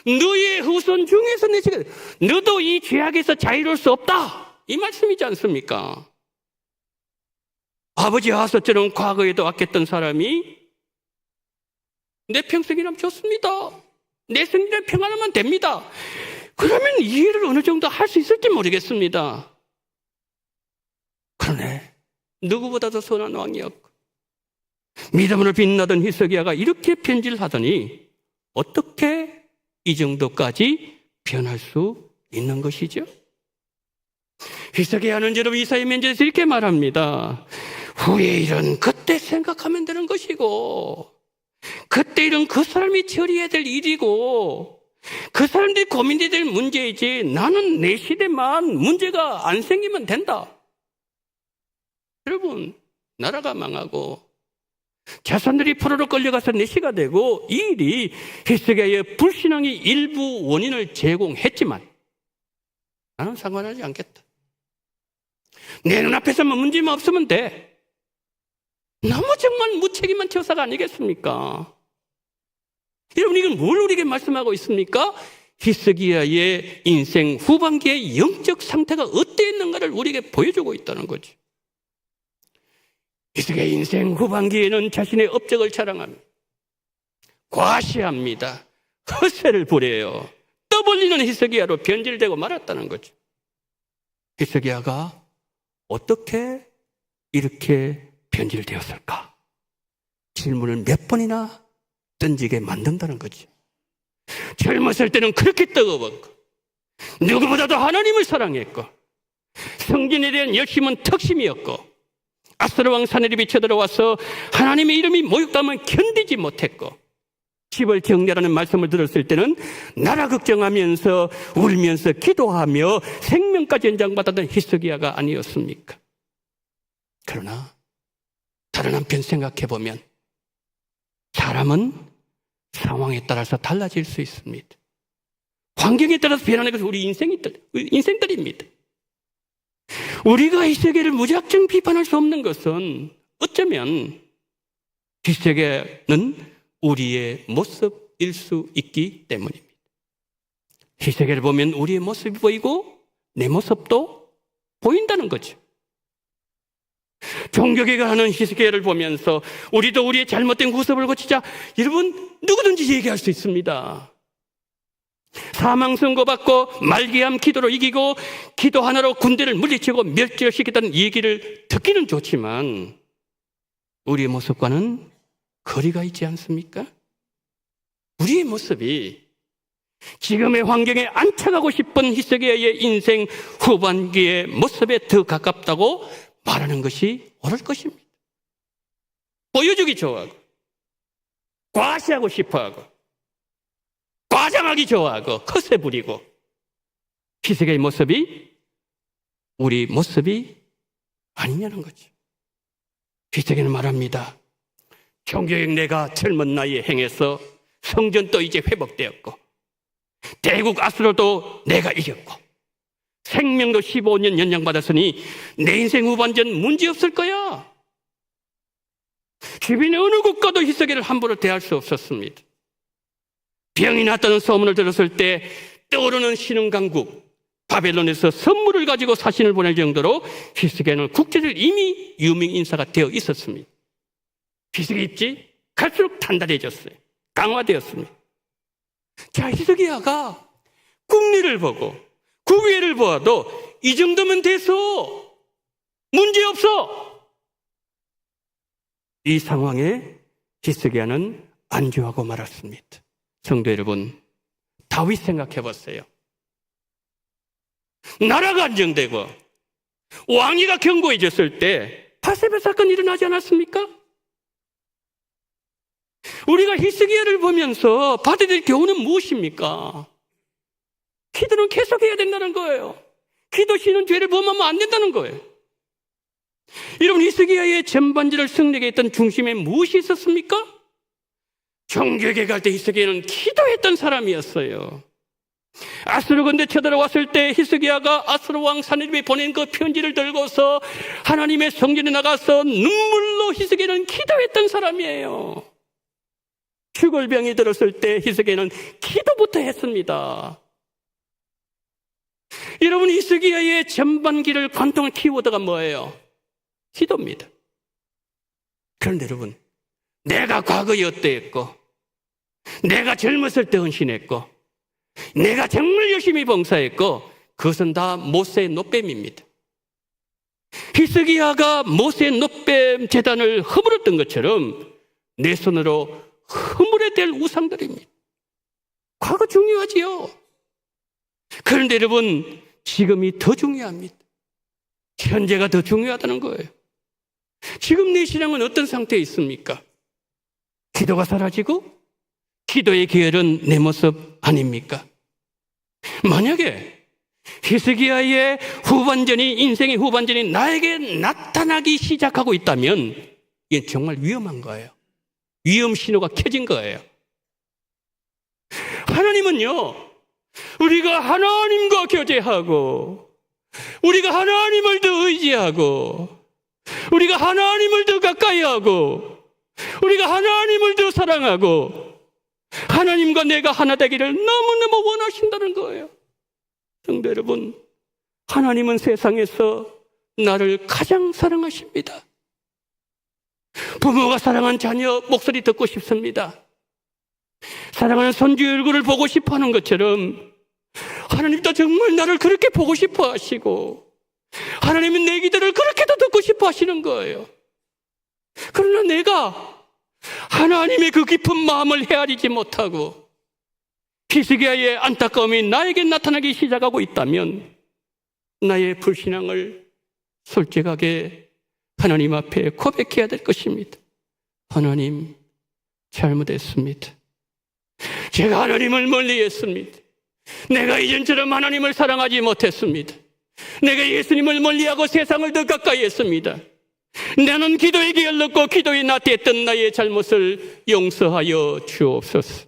너의 후손 중에서 내 씨가 너도 이 죄악에서 자유로울 수 없다, 이 말씀이지 않습니까? 아버지 아하스처럼 과거에도 악했던 사람이 내 평생이라면 좋습니다. 내 생일에 평안하면 됩니다. 그러면 이해를 어느 정도 할 수 있을지 모르겠습니다. 그러네, 누구보다도 선한 왕이었고 믿음으로 빛나던 히스기야가 이렇게 변질하더니 어떻게 이 정도까지 변할 수 있는 것이죠? 히스기야는 여러분 이사야 면제에서 이렇게 말합니다. 후의 일은 그때 생각하면 되는 것이고 그때 일은 그 사람이 처리해야 될 일이고 그 사람들이 고민해야 될 문제이지 나는 내 시대만 문제가 안 생기면 된다. 여러분, 나라가 망하고 자손들이 포로로 끌려가서 내 씨가 되고 이 일이 히스기야의 불신앙이 일부 원인을 제공했지만 나는 상관하지 않겠다. 내 눈앞에서만 문제만 없으면 돼. 너무 정말 무책임한 처사가 아니겠습니까? 여러분, 이건 뭘 우리에게 말씀하고 있습니까? 히스기야의 인생 후반기의 영적 상태가 어땠는가를 우리에게 보여주고 있다는 거죠. 히스기야의 인생 후반기에는 자신의 업적을 자랑합니다. 과시합니다. 허세를 부려요. 떠벌리는 히스기야로 변질되고 말았다는 거죠. 히스기야가 어떻게 이렇게 변질되었을까? 질문을 몇 번이나 던지게 만든다는 거죠. 젊었을 때는 그렇게 뜨거웠고 누구보다도 하나님을 사랑했고 성전에 대한 열심은 특심이었고 아스라 왕 사내립이 쳐들어와서 하나님의 이름이 모욕당하면 견디지 못했고 집을 정리하라는 말씀을 들었을 때는 나라 걱정하면서 울면서 기도하며 생명까지 연장받았던 히스기야가 아니었습니까? 그러나 다른 한편 생각해 보면 사람은 상황에 따라서 달라질 수 있습니다. 환경에 따라서 변하는 것은 우리 인생들입니다. 우리가 이 세계를 무작정 비판할 수 없는 것은 어쩌면 이 세계는 우리의 모습일 수 있기 때문입니다. 이 세계를 보면 우리의 모습이 보이고 내 모습도 보인다는 거죠. 종교계가 하는 이 세계를 보면서 우리도 우리의 잘못된 모습을 고치자, 여러분 누구든지 얘기할 수 있습니다. 사망 선고받고 말기암 기도로 이기고 기도 하나로 군대를 물리치고 멸절시켰다는 얘기를 듣기는 좋지만 우리의 모습과는 거리가 있지 않습니까? 우리의 모습이 지금의 환경에 안착하고 싶은 히스기야의 인생 후반기의 모습에 더 가깝다고 말하는 것이 옳을 것입니다. 보여주기 좋아하고 과시하고 싶어하고 과장하기 좋아하고 커세 부리고 히스기야의 모습이 우리 모습이 아니냐는 거죠. 히스기야는 말합니다. 종교역 내가 젊은 나이에 행해서 성전도 이제 회복되었고 대국 아수르도 내가 이겼고 생명도 15년 연장받았으니 내 인생 후반전 문제없을 거야. 주변의 어느 국가도 히스기야를 함부로 대할 수 없었습니다. 병이 났다는 소문을 들었을 때 떠오르는 신흥강국 바벨론에서 선물을 가지고 사신을 보낼 정도로 히스기야는 국제적으로 이미 유명 인사가 되어 있었습니다. 히스기야 입지 갈수록 단단해졌어요. 강화되었습니다. 자, 히스기야가 국리를 보고 국외를 보아도 이 정도면 돼서 문제없어. 이 상황에 히스기야는 안주하고 말았습니다. 성도 여러분, 다윗 생각해 보세요. 나라가 안정되고 왕위가 견고해졌을 때 바세바 사건이 일어나지 않았습니까? 우리가 히스기야를 보면서 받아야 될 교훈은 무엇입니까? 기도는 계속해야 된다는 거예요. 기도 쉬는 죄를 범하면 안 된다는 거예요. 여러분, 히스기야의 전반전을 승리하게 했던 중심에 무엇이 있었습니까? 종교계 갈 때 히스기야는 기도했던 사람이었어요. 아수르 군대 쳐들어왔을 때 히스기야가 아수르 왕 사느립에 보낸 그 편지를 들고서 하나님의 성전에 나가서 눈물로 히스기야는 기도했던 사람이에요. 죽을 병이 들었을 때 히스기야는 기도부터 했습니다. 여러분, 히스기야의 전반기를 관통한 키워드가 뭐예요? 기도입니다. 그런데 여러분, 내가 과거에 어떠했고, 내가 젊었을 때 헌신했고, 내가 정말 열심히 봉사했고, 그것은 다 모세의 노뱀입니다. 히스기야가 모세의 노뱀 제단을 허물었던 것처럼 내 손으로 허물어야 될 우상들입니다. 과거 중요하지요. 그런데 여러분, 지금이 더 중요합니다. 현재가 더 중요하다는 거예요. 지금 내 신앙은 어떤 상태에 있습니까? 기도가 사라지고 기도의 계열은 내 모습 아닙니까? 만약에 히스기야의 후반전이, 인생의 후반전이 나에게 나타나기 시작하고 있다면 이게 정말 위험한 거예요. 위험 신호가 켜진 거예요. 하나님은요, 우리가 하나님과 교제하고 우리가 하나님을 더 의지하고 우리가 하나님을 더 가까이 하고 우리가 하나님을 더 사랑하고 하나님과 내가 하나 되기를 너무너무 원하신다는 거예요. 성도 여러분, 하나님은 세상에서 나를 가장 사랑하십니다. 부모가 사랑한 자녀 목소리 듣고 싶습니다. 사랑하는 손주 얼굴을 보고 싶어 하는 것처럼 하나님도 정말 나를 그렇게 보고 싶어 하시고 하나님은 내 기도를 그렇게도 듣고 싶어 하시는 거예요. 그러나 내가 하나님의 그 깊은 마음을 헤아리지 못하고 히스기야의 안타까움이 나에게 나타나기 시작하고 있다면 나의 불신앙을 솔직하게 하나님 앞에 고백해야 될 것입니다. 하나님, 잘못했습니다. 제가 하나님을 멀리했습니다. 내가 이전처럼 하나님을 사랑하지 못했습니다. 내가 예수님을 멀리하고 세상을 더 가까이 했습니다. 나는 기도에 게을렀고 기도에 나태했던 나의 잘못을 용서하여 주옵소서.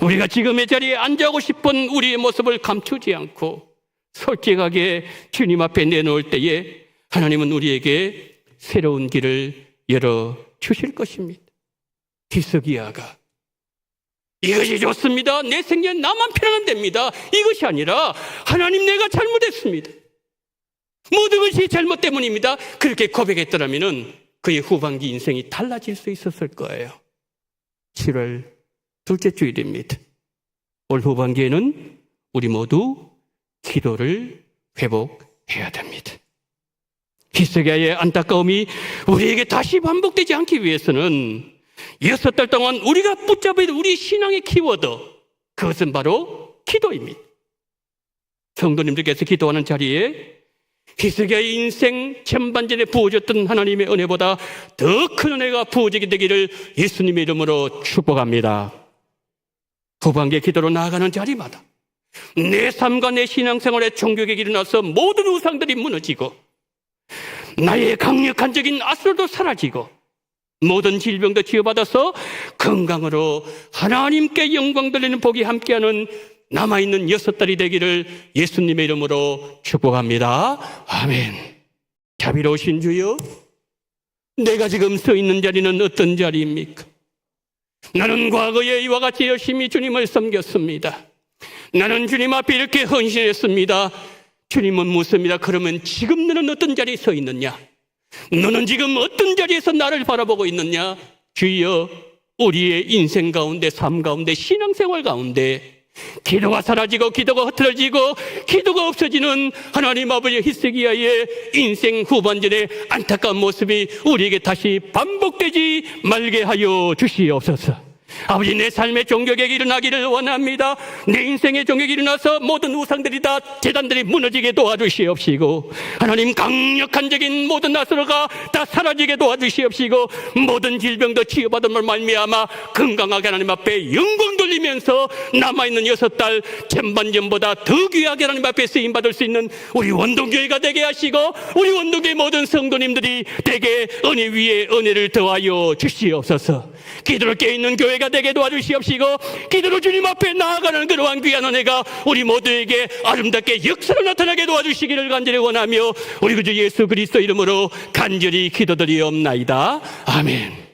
우리가 지금의 자리에 앉아오고 싶은 우리의 모습을 감추지 않고 솔직하게 주님 앞에 내놓을 때에 하나님은 우리에게 새로운 길을 열어주실 것입니다. 히스기야가 이것이 좋습니다. 내 생전 나만 편하면 됩니다. 이것이 아니라 하나님, 내가 잘못했습니다. 모든 것이 잘못 때문입니다. 그렇게 고백했더라면 그의 후반기 인생이 달라질 수 있었을 거예요. 7월 둘째 주일입니다. 올 후반기에는 우리 모두 기도를 회복해야 됩니다. 히스기야의 안타까움이 우리에게 다시 반복되지 않기 위해서는 6달 동안 우리가 붙잡아야 될 우리 신앙의 키워드, 그것은 바로 기도입니다. 성도님들께서 기도하는 자리에 히스기야의 인생 전반전에 부어졌던 하나님의 은혜보다 더 큰 은혜가 부어지게 되기를 예수님의 이름으로 축복합니다. 후반기의 기도로 나아가는 자리마다 내 삶과 내 신앙생활의 종교에 일어나서 모든 우상들이 무너지고 나의 강력한적인 아수도 사라지고 모든 질병도 치유받아서 건강으로 하나님께 영광 돌리는 복이 함께하는 남아있는 6달이 되기를 예수님의 이름으로 축복합니다. 아멘. 자비로우신 주여, 내가 지금 서 있는 자리는 어떤 자리입니까? 나는 과거에 이와 같이 열심히 주님을 섬겼습니다. 나는 주님 앞에 이렇게 헌신했습니다. 주님은 묻습니다. 그러면 지금 너는 어떤 자리에 서 있느냐? 너는 지금 어떤 자리에서 나를 바라보고 있느냐? 주여, 우리의 인생 가운데, 삶 가운데, 신앙생활 가운데 기도가 사라지고 기도가 흐트러지고 기도가 없어지는 하나님 아버지 히스기야의 인생 후반전의 안타까운 모습이 우리에게 다시 반복되지 말게 하여 주시옵소서. 아버지, 내 삶의 종교가 일어나기를 원합니다. 내 인생의 종교가 일어나서 모든 우상들이 다, 제단들이 무너지게 도와주시옵시고, 하나님 강력한적인 모든 나스로가 다 사라지게 도와주시옵시고, 모든 질병도 치유받음을 말미암아 건강하게 하나님 앞에 영광 돌리면서 남아있는 6달 전반전보다 더 귀하게 하나님 앞에 쓰임받을 수 있는 우리 원동교회가 되게 하시고, 우리 원동교회 모든 성도님들이 되게 은혜 위에 은혜를 더하여 주시옵소서. 기도를 깨있는 교회가 되게 도와주시옵시고, 기도로 주님 앞에 나아가는 그러한 귀한 은혜가 우리 모두에게 아름답게 역사로 나타나게 도와주시기를 간절히 원하며 우리 구주 예수 그리스도 이름으로 간절히 기도드리옵나이다. 아멘.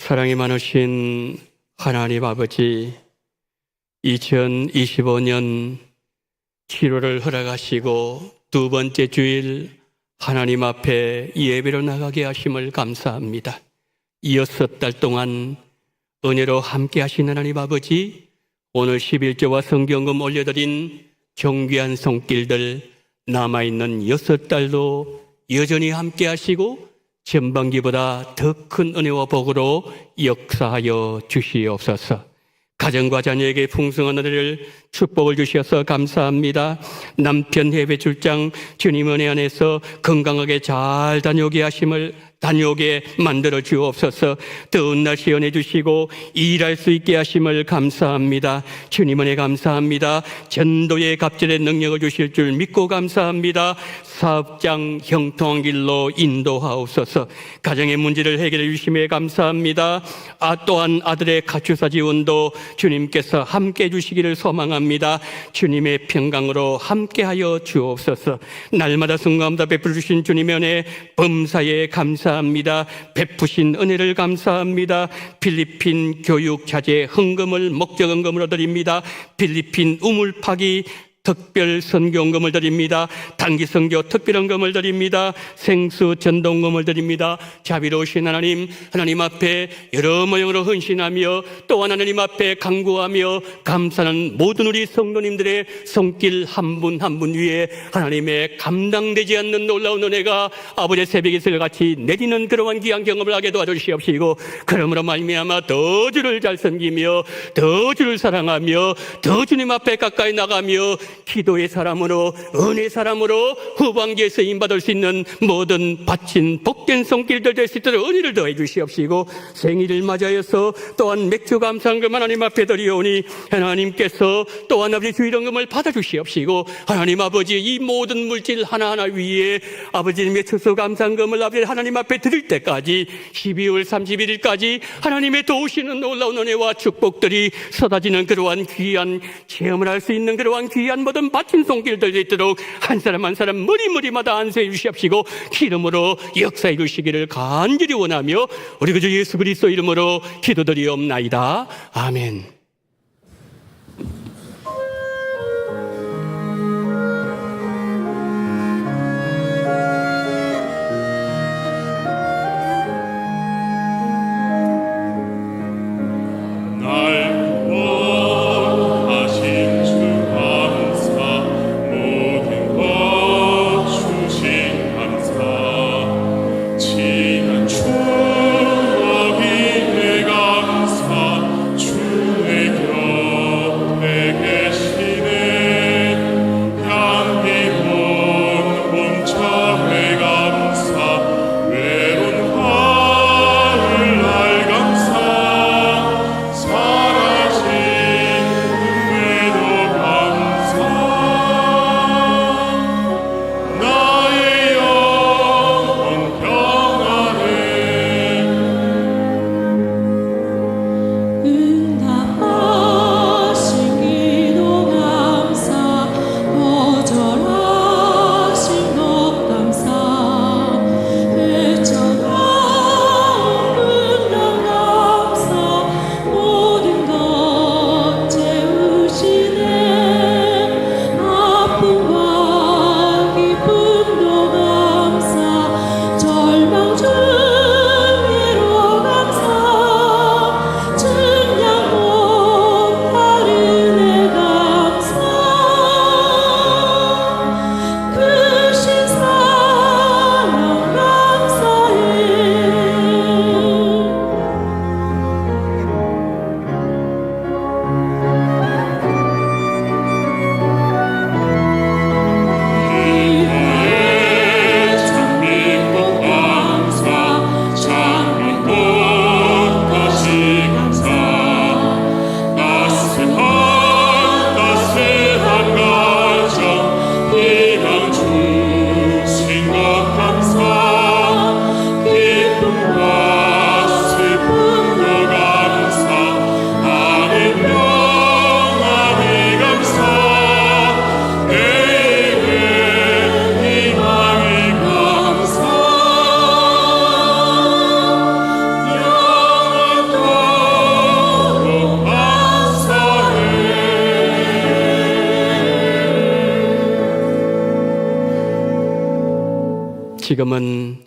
사랑이 많으신 하나님 아버지, 2025년 7월을 허락하시고 두 번째 주일 하나님 앞에 예배로 나가게 하심을 감사합니다. 6달 동안 은혜로 함께 하신 하나님 아버지, 오늘 11조와 성경금 올려드린 존귀한 손길들 남아있는 6달도 여전히 함께 하시고 전반기보다 더 큰 은혜와 복으로 역사하여 주시옵소서. 가정과 자녀에게 풍성한 은혜를 축복을 주셔서 감사합니다. 남편 해외 출장 주님 은혜 안에서 건강하게 잘 다녀오게 만들어 주옵소서. 더운 날씨 은혜 주시고 일할 수 있게 하심을 감사합니다. 주님 은혜 감사합니다. 전도의 갑절의 능력을 주실 줄 믿고 감사합니다. 사업장 형통한 길로 인도하옵소서. 가정의 문제를 해결해 주심에 감사합니다. 또한 아들의 가출사 지원도 주님께서 함께 해 주시기를 소망합니다. 주님의 평강으로 함께하여 주옵소서. 날마다 순간마다 베풀어 주신 주님의 은혜 범사에 감사합니다. 베푸신 은혜를 감사합니다. 필리핀 교육 자재 헌금을 목적 헌금으로 드립니다. 필리핀 우물 파기 특별 선교금을 드립니다. 단기 선교 특별 헌금을 드립니다. 생수 전동금을 드립니다. 자비로우신 하나님 앞에 여러 모양으로 헌신하며 또한 하나님 앞에 간구하며 감사하는 모든 우리 성도님들의 손길 한 분 한 분 위에 하나님의 감당되지 않는 놀라운 은혜가 아버지의 새벽 이슬 같이 내리는 그러한 귀한 경험을 하게 도와주시옵시고, 그러므로 말미암아 더 주를 잘 섬기며 더 주를 사랑하며 더 주님 앞에 가까이 나가며 기도의 사람으로 은혜의 사람으로 후반기에 쓰임받을 수 있는 모든 바친 복된 손길들 될 수 있도록 은혜를 더해 주시옵시고, 생일을 맞이하여서 또한 맥주 감사한금 하나님 앞에 드리오니 하나님께서 또한 아버지 주일헌금을 받아주시옵시고, 하나님 아버지 이 모든 물질 하나하나 위에 아버지님의 추수 감사한금을 아버지 하나님 앞에 드릴 때까지 12월 31일까지 하나님의 도우시는 놀라운 은혜와 축복들이 쏟아지는 그러한 귀한 체험을 할 수 있는 그러한 귀한 모든 바친 손길들 있도록 한 사람 한 사람 머리마다 안수해 주시옵시고 기름으로 역사해 주시기를 간절히 원하며 우리 구주 예수 그리스도 이름으로 기도드리옵나이다. 아멘. 주의 지금은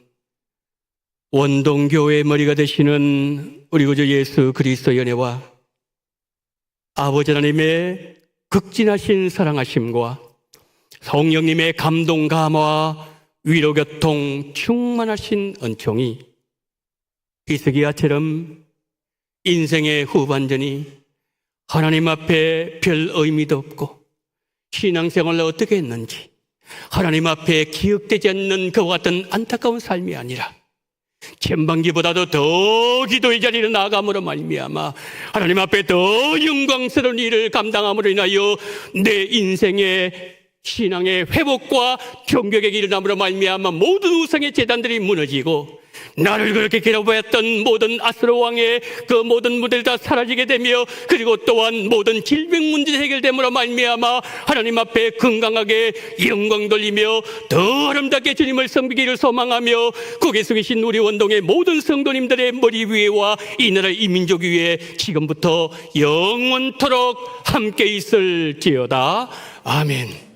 원동교회의 머리가 되시는 우리 구주 예수 그리스도의 은혜와 아버지 하나님의 극진하신 사랑하심과 성령님의 감동 감화와 위로 교통 충만하신 은총이 히스기야처럼 인생의 후반전이 하나님 앞에 별 의미도 없고 신앙생활을 어떻게 했는지 하나님 앞에 기억되지 않는 그와 같은 안타까운 삶이 아니라 전반기보다도 더 기도의 자리로 나아감으로 말미암아 하나님 앞에 더 영광스러운 일을 감당함으로 인하여 내 인생의 신앙의 회복과 종교의 일어남으로 말미암아 모든 우상의 제단들이 무너지고 나를 그렇게 괴롭혔던 모든 아스로 왕의 그 모든 무대를 다 사라지게 되며 그리고 또한 모든 질병 문제 해결됨으로 말미암아 하나님 앞에 건강하게 영광 돌리며 더 아름답게 주님을 섬기기를 소망하며 거기에 서 계신 우리 원동의 모든 성도님들의 머리 위에와 이 나라 이 민족 위에 지금부터 영원토록 함께 있을지어다. 아멘.